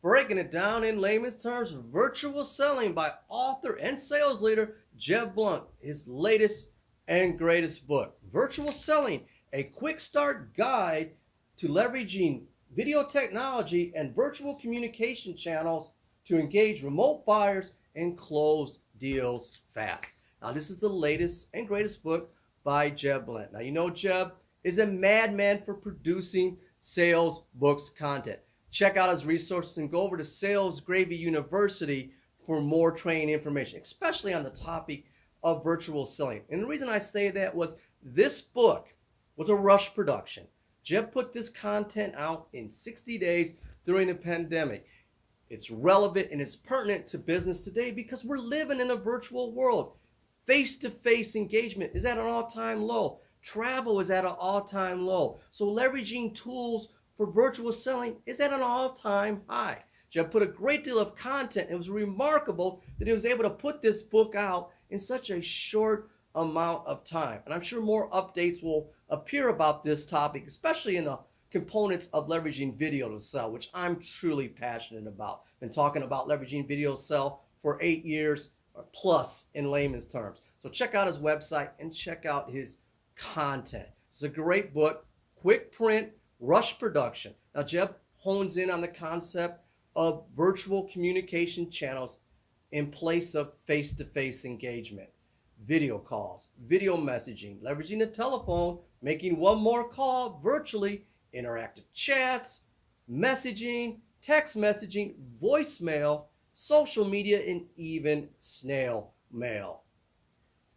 breaking it down in layman's terms, Virtual Selling by author and sales leader Jeb Blount, his latest and greatest book. Virtual Selling, a quick start guide to leveraging video technology and virtual communication channels to engage remote buyers and close deals fast. Now, this is the latest and greatest book by Jeb Blount. Now, you know Jeb is a madman for producing sales books content. Check out his resources and go over to Sales Gravy University for more training information, especially on the topic of virtual selling. And the reason I say that was this book was a rush production. Jeb put this content out in 60 days during the pandemic. It's relevant and it's pertinent to business today because we're living in a virtual world. Face-to-face engagement is at an all-time low. Travel is at an all-time low. So leveraging tools for virtual selling is at an all-time high. Jeb put a great deal of content. It was remarkable that he was able to put this book out in such a short amount of time. And I'm sure more updates will appear about this topic, especially in the components of leveraging video to sell, which I'm truly passionate about. Been talking about leveraging video to sell for 8 years or plus in layman's terms. So check out his website and check out his content. It's a great book, quick print, rush production. Now Jeb hones in on the concept of virtual communication channels in place of face-to-face engagement. Video calls, video messaging, leveraging the telephone, making one more call virtually, interactive chats, messaging, text messaging, voicemail, social media, and even snail mail.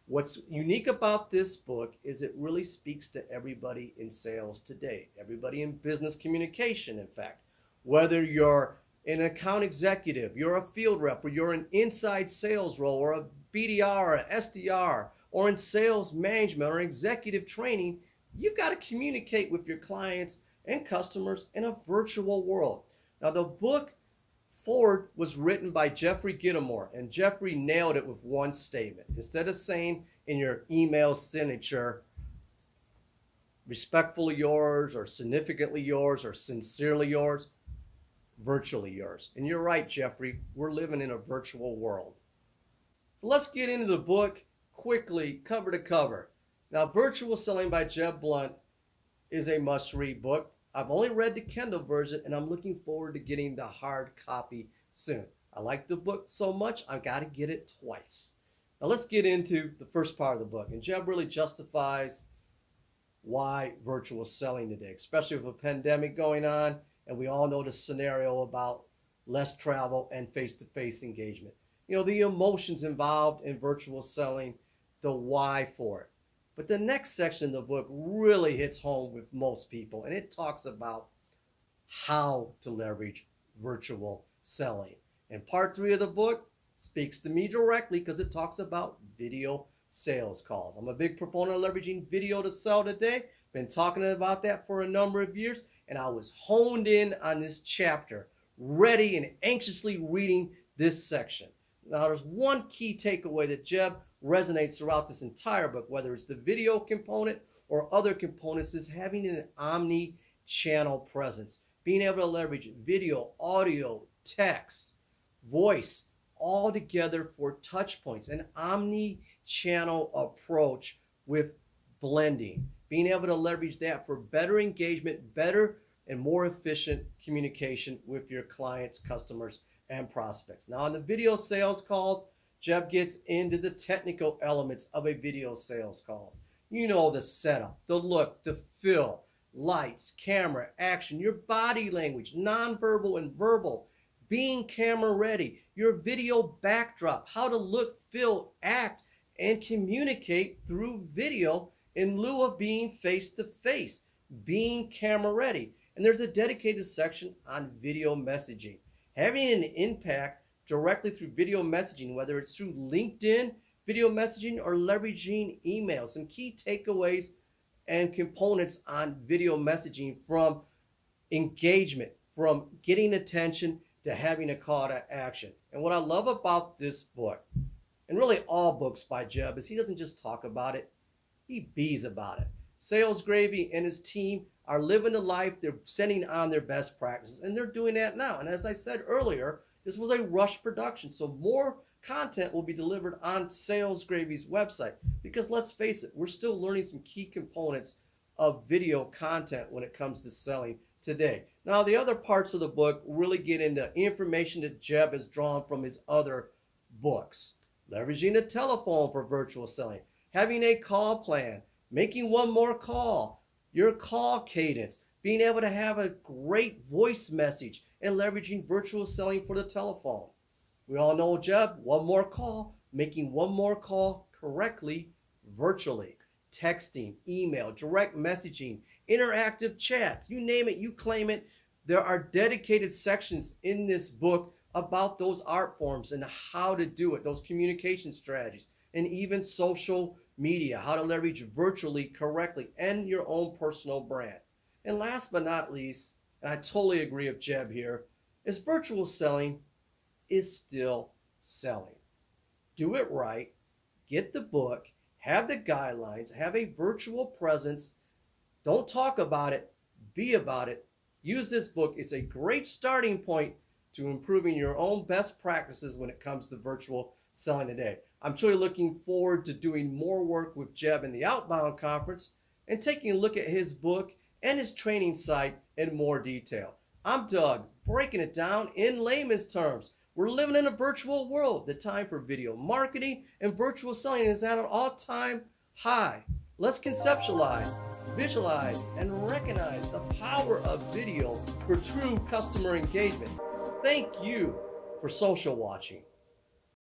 What's unique about this book is it really speaks to everybody in sales today, everybody in business communication, in fact. Whether you're an account executive, you're a field rep, or you're an inside sales role, or a BDR, or an SDR, or in sales management or executive training, you've got to communicate with your clients and customers in a virtual world. Now, the book forward was written by Jeffrey Gittimore, and Jeffrey nailed it with one statement. Instead of saying in your email signature, respectfully yours, or significantly yours, or sincerely yours, virtually yours. And you're right, Jeffrey, we're living in a virtual world. So let's get into the book quickly, cover to cover. Now, Virtual Selling by Jeb Blount is a must-read book. I've only read the Kindle version, and I'm looking forward to getting the hard copy soon. I like the book so much, I've got to get it twice. Now let's get into the first part of the book. And Jeb really justifies why virtual selling today, especially with a pandemic going on, and we all know the scenario about less travel and face-to-face engagement. You know, the emotions involved in virtual selling, the why for it. But the next section of the book really hits home with most people, and it talks about how to leverage virtual selling. And part 3 of the book speaks to me directly because it talks about video sales calls. I'm a big proponent of leveraging video to sell today. Been talking about that for a number of years, and I was honed in on this chapter, ready and anxiously reading this section. Now, there's one key takeaway that Jeb resonates throughout this entire book, whether it's the video component or other components, is having an omni-channel presence. Being able to leverage video, audio, text, voice, all together for touch points. An omni-channel approach with blending. Being able to leverage that for better engagement, better and more efficient communication with your clients, customers, and prospects. Now, on the video sales calls, Jeb gets into the technical elements of a video sales calls. You know, the setup, the look, the feel, lights, camera, action, your body language, nonverbal and verbal, being camera ready, your video backdrop, how to look, feel, act, and communicate through video in lieu of being face-to-face, being camera ready. And there's a dedicated section on video messaging. Having an impact directly through video messaging, whether it's through LinkedIn video messaging or leveraging email. Some key takeaways and components on video messaging, from engagement, from getting attention to having a call to action. And what I love about this book, and really all books by Jeb, is he doesn't just talk about it, he bees about it. Sales Gravy and his team are living the life, they're sending on their best practices, and they're doing that now. And as I said earlier, this was a rush production, so more content will be delivered on Sales Gravy's website, because let's face it, we're still learning some key components of video content when it comes to selling today. Now, the other parts of the book really get into information that Jeb has drawn from his other books. Leveraging the telephone for virtual selling, having a call plan, making one more call, your call cadence, being able to have a great voice message, and leveraging virtual selling for the telephone. We all know Jeb, one more call, making one more call correctly virtually. Texting, email, direct messaging, interactive chats, you name it, you claim it. There are dedicated sections in this book about those art forms and how to do it, those communication strategies, and even social media, how to leverage virtually correctly and your own personal brand. And last but not least, and I totally agree with Jeb here, is virtual selling is still selling. Do it right, get the book, have the guidelines, have a virtual presence. Don't talk about it, be about it. Use this book. It's a great starting point to improving your own best practices when it comes to virtual selling today. I'm truly looking forward to doing more work with Jeb in the Outbound Conference and taking a look at his book and his training site in more detail. I'm Doug, breaking it down in layman's terms. We're living in a virtual world. The time for video marketing and virtual selling is at an all-time high. Let's conceptualize, visualize, and recognize the power of video for true customer engagement. Thank you for social watching.